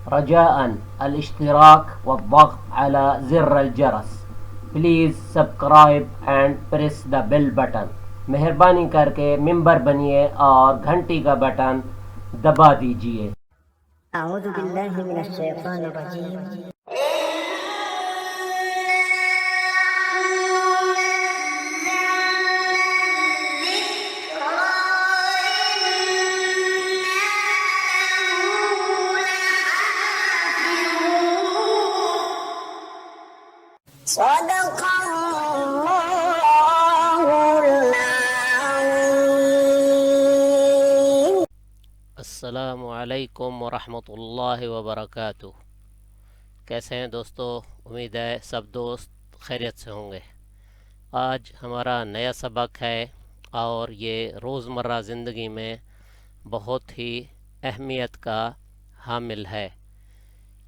رجاء الاشتراك والضغط على زر الجرس. Please subscribe and press the bell button. مہربانی کر کے ممبر بنیے اور گھنٹی کا بٹن دبا دیجیے. اعوذ باللہ من الشیطان الرجیم. صدق اللہ العظیم. السلام علیکم ورحمۃ اللہ وبرکاتہ. کیسے ہیں دوستو؟ امید ہے سب دوست خیریت سے ہوں گے. آج ہمارا نیا سبق ہے اور یہ روزمرہ زندگی میں بہت ہی اہمیت کا حامل ہے،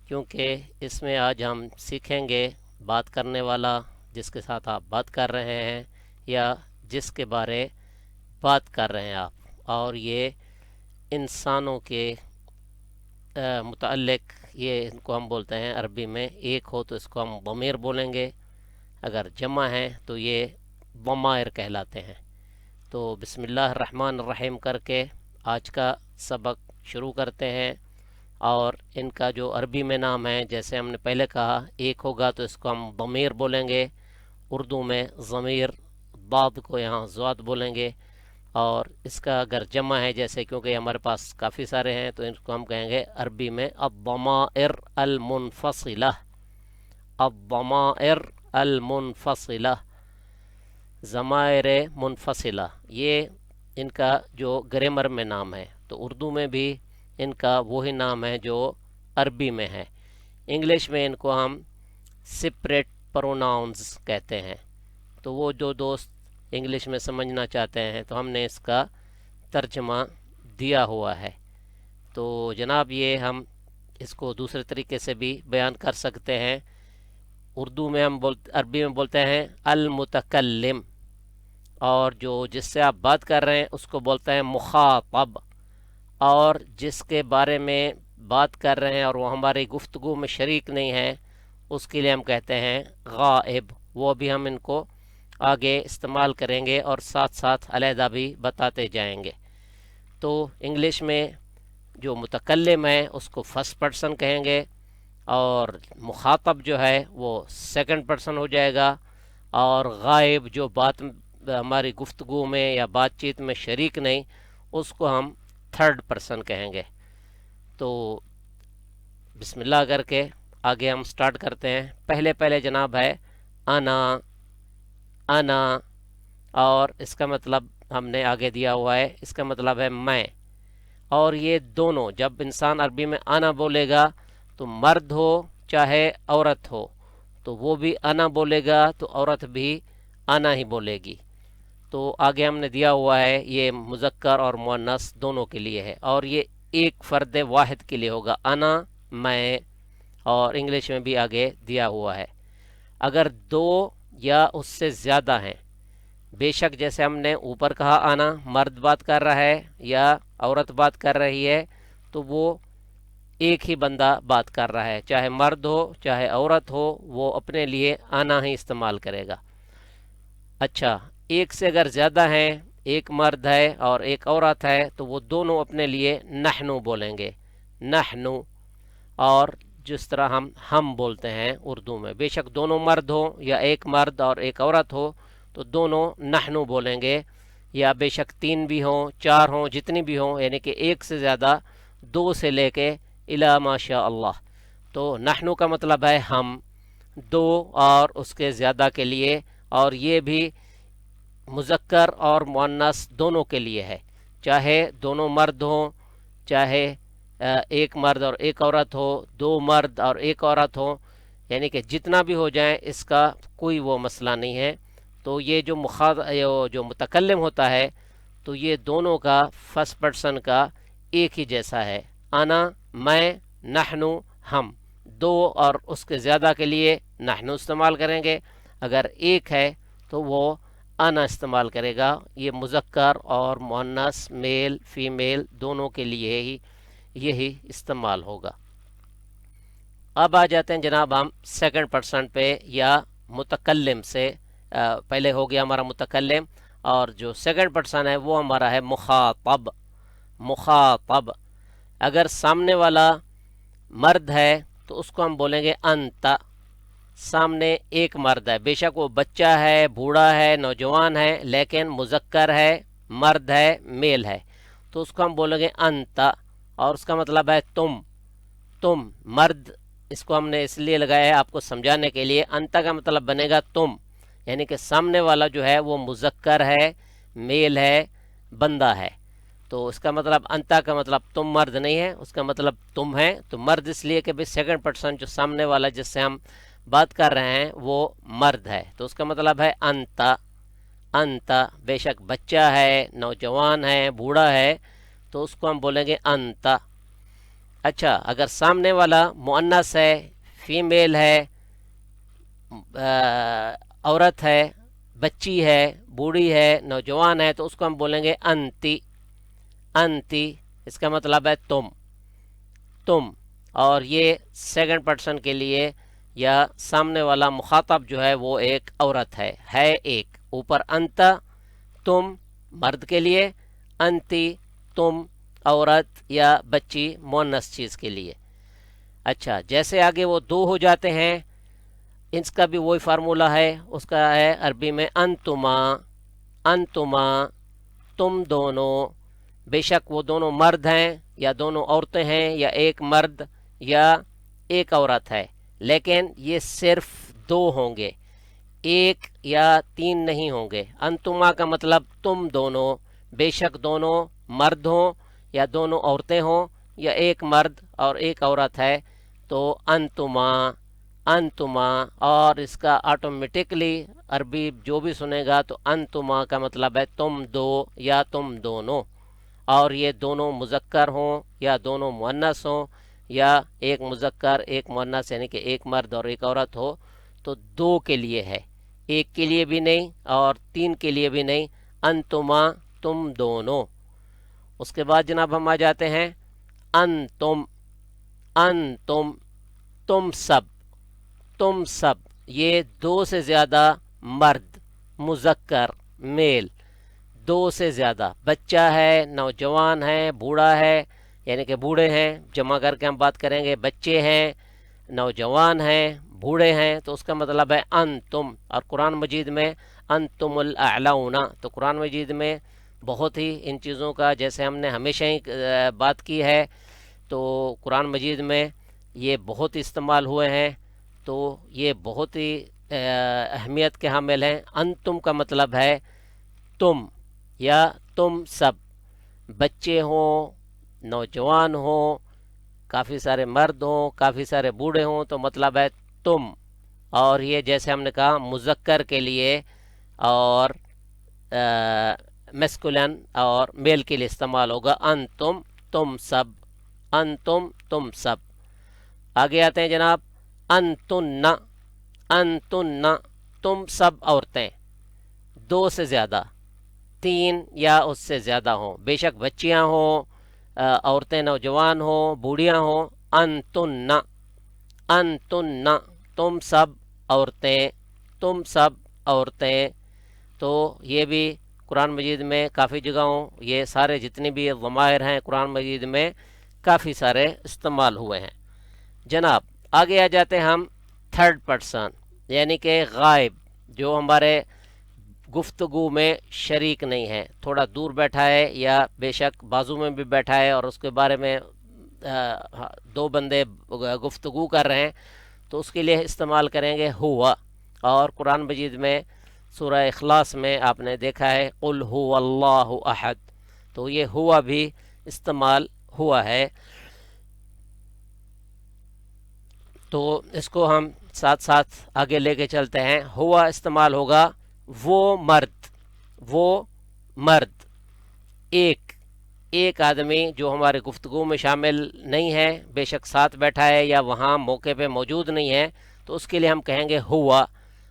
کیونکہ اس میں آج ہم سیکھیں گے بات کرنے والا جس کے ساتھ آپ بات کر رہے ہیں یا جس کے بارے بات کر رہے ہیں آپ، اور یہ انسانوں کے متعلق، یہ ان کو ہم بولتے ہیں عربی میں، ایک ہو تو اس کو ہم ضمیر بولیں گے، اگر جمع ہیں تو یہ ضمائر کہلاتے ہیں. تو بسم اللہ الرحمن الرحیم کر کے آج کا سبق شروع کرتے ہیں. اور ان کا جو عربی میں نام ہے، جیسے ہم نے پہلے کہا، ایک ہوگا تو اس کو ہم ضمیر بولیں گے، اردو میں ضمیر، ضاد کو یہاں زواد بولیں گے. اور اس کا اگر جمع ہے، جیسے کیونکہ ہمارے پاس کافی سارے ہیں تو ان کو ہم کہیں گے عربی میں الضمائر المنفصلہ. الضمائر المنفصلہ، ضمائر منفصلہ، یہ ان کا جو گرامر میں نام ہے. تو اردو میں بھی ان کا وہی نام ہے جو عربی میں ہے. انگلش میں ان کو ہم سپریٹ پروناؤنز کہتے ہیں. تو وہ جو دوست انگلش میں سمجھنا چاہتے ہیں تو ہم نے اس کا ترجمہ دیا ہوا ہے. تو جناب یہ ہم اس کو دوسرے طریقے سے بھی بیان کر سکتے ہیں. اردو میں ہم عربی میں بولتے ہیں المتکلم، اور جو جس سے آپ بات کر رہے ہیں اس کو بولتے ہیں مخاطب، اور جس کے بارے میں بات کر رہے ہیں اور وہ ہماری گفتگو میں شریک نہیں ہے اس کے لیے ہم کہتے ہیں غائب. وہ بھی ہم ان کو آگے استعمال کریں گے اور ساتھ ساتھ علیحدہ بھی بتاتے جائیں گے. تو انگلش میں جو متکلم ہے اس کو فرسٹ پرسن کہیں گے، اور مخاطب جو ہے وہ سیکنڈ پرسن ہو جائے گا، اور غائب جو بات ہماری گفتگو میں یا بات چیت میں شریک نہیں اس کو ہم تھرڈ پرسن کہیں گے. تو بسم اللہ کر کے آگے ہم سٹارٹ کرتے ہیں. پہلے جناب ہے انا. انا، اور اس کا مطلب ہم نے آگے دیا ہوا ہے، اس کا مطلب ہے میں. اور یہ دونوں جب انسان عربی میں انا بولے گا تو مرد ہو چاہے عورت ہو تو وہ بھی انا بولے گا تو عورت بھی انا ہی بولے گی. تو آگے ہم نے دیا ہوا ہے یہ مذکر اور مؤنث دونوں کے لیے ہے، اور یہ ایک فرد واحد کے لیے ہوگا، انا، میں. اور انگلش میں بھی آگے دیا ہوا ہے. اگر دو یا اس سے زیادہ ہیں، بے شک جیسے ہم نے اوپر کہا انا مرد بات کر رہا ہے یا عورت بات کر رہی ہے تو وہ ایک ہی بندہ بات کر رہا ہے، چاہے مرد ہو چاہے عورت ہو وہ اپنے لیے انا ہی استعمال کرے گا. اچھا، ایک سے اگر زیادہ ہیں، ایک مرد ہے اور ایک عورت ہے تو وہ دونوں اپنے لیے نحنو بولیں گے، نحنو. اور جس طرح ہم بولتے ہیں اردو میں، بے شک دونوں مرد ہوں یا ایک مرد اور ایک عورت ہو تو دونوں نحنو بولیں گے، یا بے شک تین بھی ہوں چار ہوں جتنی بھی ہوں، یعنی کہ ایک سے زیادہ، دو سے لے کے الا ما شاء اللہ. تو نحنو کا مطلب ہے ہم، دو اور اس کے زیادہ کے لیے، اور یہ بھی مذکر اور مؤنث دونوں کے لیے ہے، چاہے دونوں مرد ہوں چاہے ایک مرد اور ایک عورت ہو، دو مرد اور ایک عورت ہو، یعنی کہ جتنا بھی ہو جائیں اس کا کوئی وہ مسئلہ نہیں ہے. تو یہ جو متکلم ہوتا ہے تو یہ دونوں کا فرسٹ پرسن کا ایک ہی جیسا ہے، انا، میں، نحنو، ہم. دو اور اس کے زیادہ کے لیے نحنو استعمال کریں گے، اگر ایک ہے تو وہ انا استعمال کرے گا. یہ مذکر اور مؤنث، میل فیمیل دونوں کے لیے ہی یہی استعمال ہوگا. اب آ جاتے ہیں جناب ہم سیکنڈ پرسن پہ یا متکلم سے. پہلے ہو گیا ہمارا متکلم، اور جو سیکنڈ پرسن ہے وہ ہمارا ہے مخاطب. مخاطب اگر سامنے والا مرد ہے تو اس کو ہم بولیں گے انت. سامنے ایک مرد ہے، بے شک وہ بچہ ہے، بوڑھا ہے، نوجوان ہے، لیکن مذکر ہے، مرد ہے، میل ہے، تو اس کو ہم بولیں گے انت، اور اس کا مطلب ہے تم. تم مرد، اس کو ہم نے اس لیے لگایا ہے آپ کو سمجھانے کے لیے. انت کا مطلب بنے گا تم، یعنی کہ سامنے والا جو ہے وہ مذکر ہے، میل ہے، بندہ ہے. تو اس کا مطلب انتا کا مطلب تم مرد نہیں ہے، اس کا مطلب تم ہے. تو مرد اس لیے کہ بھئی سیکنڈ پرسن جو سامنے والا جس سے ہم بات کر رہے ہیں وہ مرد ہے، تو اس کا مطلب ہے انتا. انتا بے شک بچہ ہے، نوجوان ہے، بوڑھا ہے، تو اس کو ہم بولیں گے انتا. اچھا اگر سامنے والا مؤنث ہے، فیمیل ہے، عورت ہے، بچی ہے، بوڑھی ہے، نوجوان ہے، تو اس کو ہم بولیں گے انتی. انتی اس کا مطلب ہے تم. تم. اور یہ سیکنڈ پرسن کے لیے یا سامنے والا مخاطب جو ہے وہ ایک عورت ہے ایک. اوپر انتا تم مرد کے لیے، انتی تم عورت یا بچی مؤنث چیز کے لیے. اچھا جیسے آگے وہ دو ہو جاتے ہیں، اس کا بھی وہی فارمولہ ہے، اس کا ہے عربی میں انتما. انتما تم دونوں، بے شک وہ دونوں مرد ہیں یا دونوں عورتیں ہیں یا ایک مرد یا ایک عورت ہے، لیکن یہ صرف دو ہوں گے، ایک یا تین نہیں ہوں گے. انتما کا مطلب تم دونوں، بے شک دونوں مرد ہوں یا دونوں عورتیں ہوں یا ایک مرد اور ایک عورت ہے، تو انتما. انتما. اور اس کا آٹومیٹکلی عربی جو بھی سنے گا تو انتما کا مطلب ہے تم دو یا تم دونوں، اور یہ دونوں مذکر ہوں یا دونوں مؤنث ہوں یا ایک مذکر ایک مؤنث یعنی کہ ایک مرد اور ایک عورت ہو، تو دو کے لیے ہے، ایک کے لیے بھی نہیں اور تین کے لیے بھی نہیں. انتما تم دونوں. اس کے بعد جناب ہم آ جاتے ہیں انتم. انتم تم سب. تم سب یہ دو سے زیادہ مرد، مذکر، میل، دو سے زیادہ، بچہ ہے، نوجوان ہے، بوڑھا ہے، یعنی کہ بوڑھے ہیں، جمع کر کے ہم بات کریں گے، بچے ہیں، نوجوان ہیں، بوڑھے ہیں، تو اس کا مطلب ہے انتم. اور قرآن مجید میں انتم الاعلون، تو قرآن مجید میں بہت ہی ان چیزوں کا، جیسے ہم نے ہمیشہ ہی بات کی ہے، تو قرآن مجید میں یہ بہت استعمال ہوئے ہیں، تو یہ بہت ہی اہمیت کے حامل ہیں. انتم کا مطلب ہے تم یا تم سب، بچے ہوں، نوجوان ہوں، کافی سارے مرد ہوں، کافی سارے بوڑھے ہوں، تو مطلب ہے تم. اور یہ جیسے ہم نے کہا مذکر کے لیے اور میسکولن اور میل کے لیے استعمال ہوگا انتم تم سب. انتم تم سب. آگے آتے ہیں جناب انتن. انتن تم سب عورتیں، دو سے زیادہ، تین یا اس سے زیادہ ہوں، بے شک بچیاں ہوں، عورتیں نوجوان ہوں، بوڑھیاں ہوں. انتن. انتن تم سب عورتیں. تم سب عورتیں. تو یہ بھی قرآن مجید میں کافی جگہوں، یہ سارے جتنی بھی ضمائر ہیں قرآن مجید میں کافی سارے استعمال ہوئے ہیں. جناب آگے آ جاتے ہیں ہم تھرڈ پرسن، یعنی کہ غائب، جو ہمارے گفتگو میں شریک نہیں ہے، تھوڑا دور بیٹھا ہے یا بے شک بازو میں بھی بیٹھا ہے اور اس کے بارے میں دو بندے گفتگو کر رہے ہیں، تو اس کے لیے استعمال کریں گے ہوا. اور قرآن مجید میں سورہ اخلاص میں آپ نے دیکھا ہے قل هو اللہ احد، تو یہ ہوا بھی استعمال ہوا ہے. تو اس کو ہم ساتھ ساتھ آگے لے کے چلتے ہیں. ہوا استعمال ہوگا وہ مرد. وہ مرد ایک آدمی جو ہمارے گفتگو میں شامل نہیں ہے، بے شک ساتھ بیٹھا ہے یا وہاں موقع پہ موجود نہیں ہے، تو اس کے لیے ہم کہیں گے ہوا،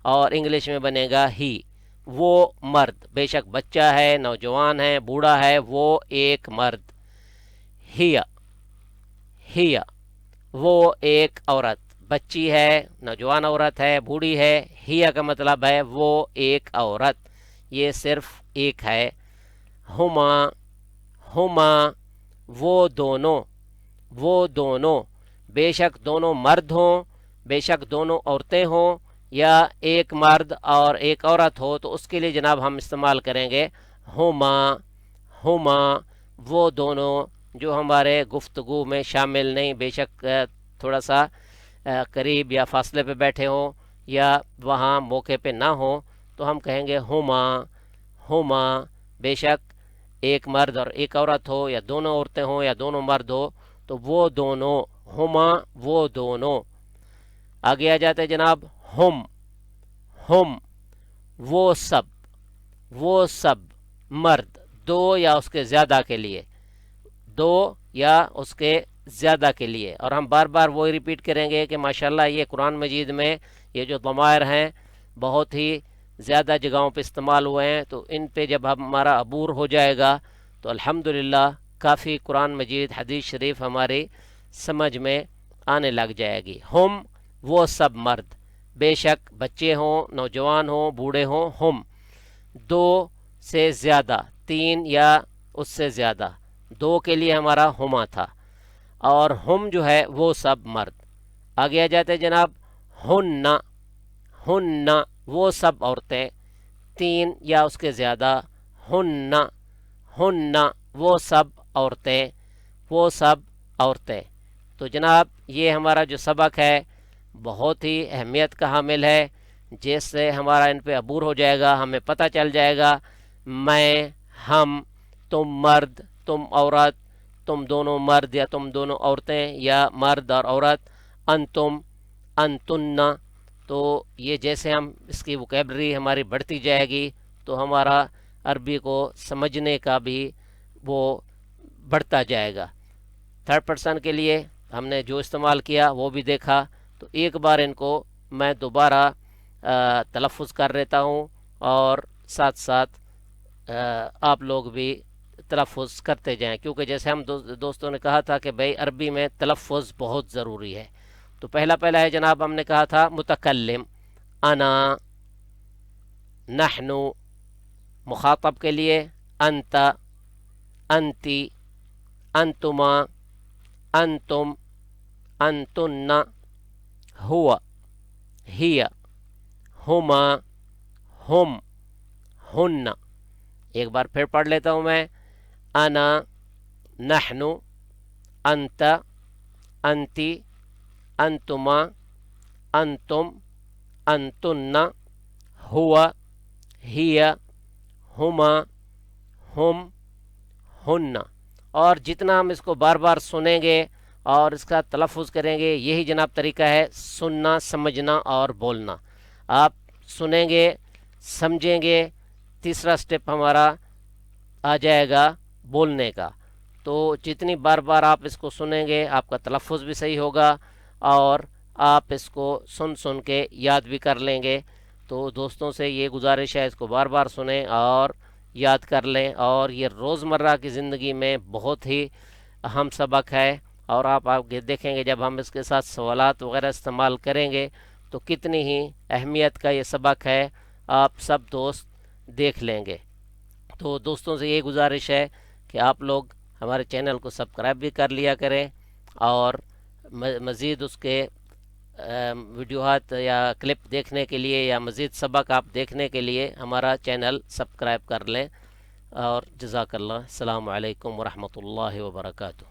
اور انگلش میں بنے گا ہی. وہ مرد، بے شک بچہ ہے، نوجوان ہے، بوڑھا ہے، وہ ایک مرد. ہیا. ہیا وہ ایک عورت. بچی ہے، نوجوان عورت ہے، بوڑھی ہے. ہیا کا مطلب ہے وہ ایک عورت، یہ صرف ایک ہے. ہما، ہما وہ دونوں، وہ دونوں، بے شک دونوں مرد ہوں، بے شک دونوں عورتیں ہوں، یا ایک مرد اور ایک عورت ہو تو اس کے لیے جناب ہم استعمال کریں گے ہما. ہما وہ دونوں جو ہمارے گفتگو میں شامل نہیں، بے شک تھوڑا سا قریب یا فاصلے پہ بیٹھے ہوں یا وہاں موقع پہ نہ ہوں تو ہم کہیں گے ہما. ہما بے شک ایک مرد اور ایک عورت ہو، یا دونوں عورتیں ہوں یا دونوں مرد ہو تو وہ دونوں. ہما وہ دونوں. آگے آ جاتے جناب ہم. ہم وہ سب، وہ سب مرد، دو یا اس کے زیادہ کے لیے، دو یا اس کے زیادہ کے لیے. اور ہم بار بار وہی ریپیٹ کریں گے کہ ماشاءاللہ یہ قرآن مجید میں یہ جو ضمائر ہیں بہت ہی زیادہ جگہوں پہ استعمال ہوئے ہیں، تو ان پہ جب ہمارا عبور ہو جائے گا تو الحمدللہ کافی قرآن مجید حدیث شریف ہماری سمجھ میں آنے لگ جائے گی. ہم وہ سب مرد، بے شک بچے ہوں، نوجوان ہوں، بوڑھے ہوں. ہم دو سے زیادہ، تین یا اس سے زیادہ، دو کے لیے ہمارا ہما تھا. اور ہم جو ہے وہ سب مرد. آگے آ جاتے جناب ہن. ہن وہ سب عورتیں، تین یا اس کے زیادہ. ہن، ہن وہ سب عورتیں، وہ سب عورتیں. تو جناب یہ ہمارا جو سبق ہے بہت ہی اہمیت کا حامل ہے، جس سے ہمارا ان پہ عبور ہو جائے گا، ہمیں پتہ چل جائے گا میں، ہم، تم مرد، تم عورت، تم دونوں مرد یا تم دونوں عورتیں یا مرد اور عورت. انتم، انتن. تو یہ جیسے ہم اس کی وکیبلری ہماری بڑھتی جائے گی تو ہمارا عربی کو سمجھنے کا بھی وہ بڑھتا جائے گا. تھرڈ پرسن کے لیے ہم نے جو استعمال کیا وہ بھی دیکھا، تو ایک بار ان کو میں دوبارہ تلفظ کر لیتا ہوں اور ساتھ ساتھ آپ لوگ بھی تلفظ کرتے جائیں، کیونکہ جیسے ہم دوستوں نے کہا تھا کہ بھئی عربی میں تلفظ بہت ضروری ہے. تو پہلا ہے جناب ہم نے کہا تھا متکلم، انا، نحن. مخاطب کے لیے انت، انتی، انتما، انتم، انتن. ہوا، ہی، ہما، ہم، ہن. ایک بار پھر پڑھ لیتا ہوں میں. انا، نحن، انت، انتی، انتما، انتم، انتن. ہوا، ہی، ہما، ہم، ہن. اور جتنا ہم اس کو بار بار سنیں گے اور اس کا تلفظ کریں گے، یہی جناب طریقہ ہے سننا، سمجھنا اور بولنا. آپ سنیں گے، سمجھیں گے، تیسرا سٹیپ ہمارا آ جائے گا بولنے کا. تو جتنی بار بار آپ اس کو سنیں گے آپ کا تلفظ بھی صحیح ہوگا اور آپ اس کو سن سن کے یاد بھی کر لیں گے. تو دوستوں سے یہ گزارش ہے اس کو بار بار سنیں اور یاد کر لیں، اور یہ روزمرہ کی زندگی میں بہت ہی اہم سبق ہے. اور آپ دیکھیں گے جب ہم اس کے ساتھ سوالات وغیرہ استعمال کریں گے تو کتنی ہی اہمیت کا یہ سبق ہے، آپ سب دوست دیکھ لیں گے. تو دوستوں سے یہ گزارش ہے کہ آپ لوگ ہمارے چینل کو سبسکرائب بھی کر لیا کریں، اور مزید اس کے ویڈیوہات یا کلپ دیکھنے کے لیے یا مزید سبق آپ دیکھنے کے لیے ہمارا چینل سبسکرائب کر لیں. اور جزاک اللہ. السلام علیکم ورحمۃ اللہ وبرکاتہ.